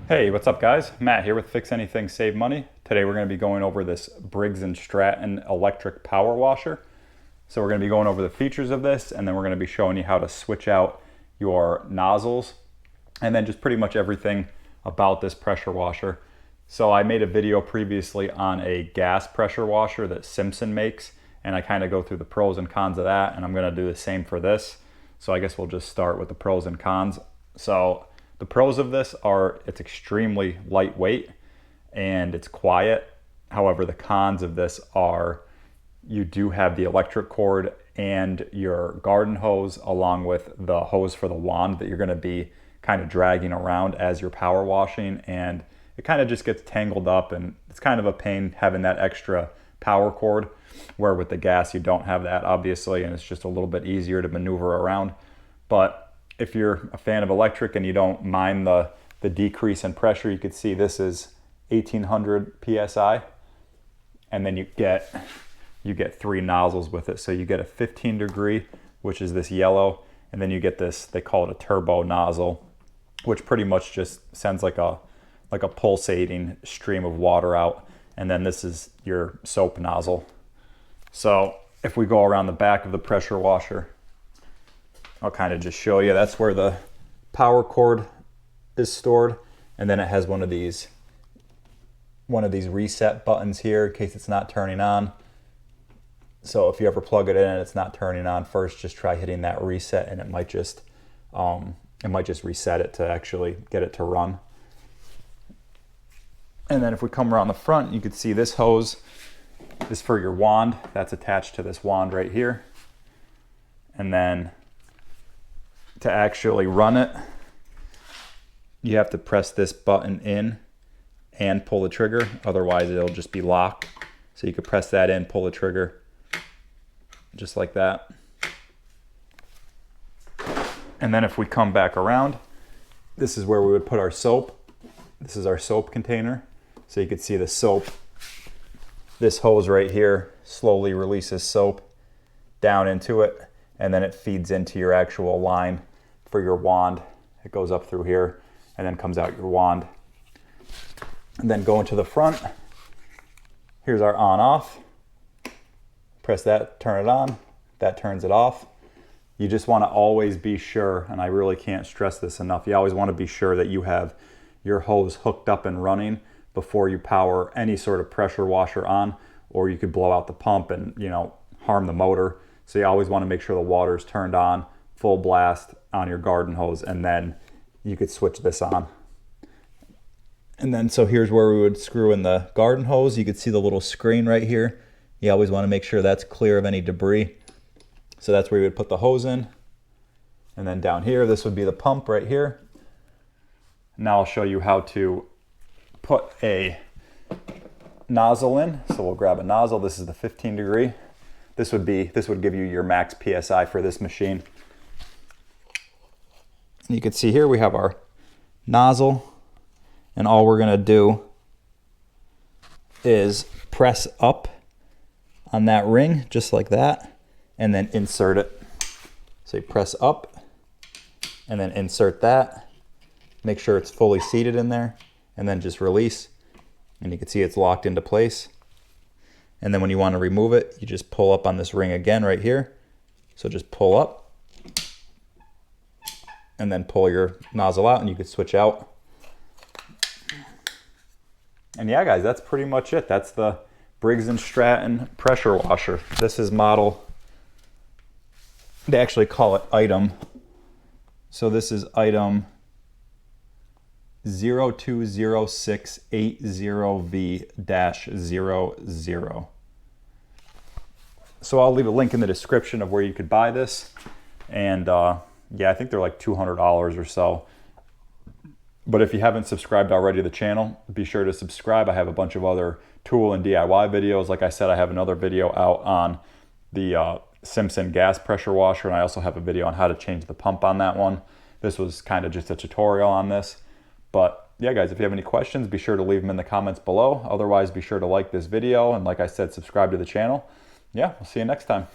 Hey, what's up guys? Matt here with Fix Anything Save Money. Today we're going to be going over this Briggs and Stratton electric power washer. So we're going to be going over the features of this, and then we're going to be showing you how to switch out your nozzles and then just pretty much everything about this pressure washer. So I made a video previously on a gas pressure washer that Simpson makes, and I kind of go through the pros and cons of that, and I'm going to do the same for this. So I guess we'll just start with the pros and cons. So the pros of this are it's extremely lightweight and it's quiet. However, the cons of this are you do have the electric cord and your garden hose along with the hose for the wand that you're going to be kind of dragging around as you're power washing, and it kind of just gets tangled up, and it's kind of a pain having that extra power cord, where with the gas you don't have that obviously, and it's just a little bit easier to maneuver around. But if you're a fan of electric and you don't mind the decrease in pressure, you could see this is 1800 psi, and then you get 3 nozzles with it. So you get a 15 degree, which is this yellow, and then you get this, they call it a turbo nozzle, which pretty much just sends like a pulsating stream of water out, and then this is your soap nozzle. So if we go around the back of the pressure washer, I'll kind of just show you. That's where the power cord is stored, and then it has one of these reset buttons here in case it's not turning on. So if you ever plug it in and it's not turning on first, just try hitting that reset, and it might just reset it to actually get it to run. And then if we come around the front, you can see this hose is for your wand. That's attached to this wand right here. And then to actually run it, you have to press this button in and pull the trigger, otherwise it'll just be locked. So you could press that in, pull the trigger, just like that. And then if we come back around, this is where we would put our soap. This is our soap container. So you could see the soap. This hose right here slowly releases soap down into it, and then it feeds into your actual line for your wand. It goes up through here and then comes out your wand. And then going to the front, here's our on off. Press that, turn it on, that turns it off. You just want to always be sure, and I really can't stress this enough, you always want to be sure that you have your hose hooked up and running before you power any sort of pressure washer on, or you could blow out the pump and harm the motor. So you always want to make sure the water's turned on full blast on your garden hose, and then you could switch this on. And then so here's where we would screw in the garden hose. You could see the little screen right here. You always want to make sure that's clear of any debris. So that's where you would put the hose in. And then down here, this would be the pump right here. Now I'll show you how to put a nozzle in. So we'll grab a nozzle. This is the 15 degree. This would give you your max PSI for this machine. You can see here we have our nozzle, and all we're gonna do is press up on that ring just like that, and then insert it. So you press up and then insert that. Make sure it's fully seated in there, and then just release, and you can see it's locked into place. And then when you want to remove it, you just pull up on this ring again right here. So just pull up and then pull your nozzle out, and you could switch out. And yeah guys, that's pretty much it. That's the Briggs and Stratton pressure washer. This is model, they actually call it item. So this is item 020680V-00. So I'll leave a link in the description of where you could buy this. And yeah, I think they're like $200 or so. But if you haven't subscribed already to the channel, be sure to subscribe. I have a bunch of other tool and DIY videos. Like I said, I have another video out on the Simpson gas pressure washer, and I also have a video on how to change the pump on that one. This was kind of just a tutorial on this. But yeah guys, if you have any questions, be sure to leave them in the comments below. Otherwise, be sure to like this video, and like I said, subscribe to the channel. Yeah, we'll see you next time.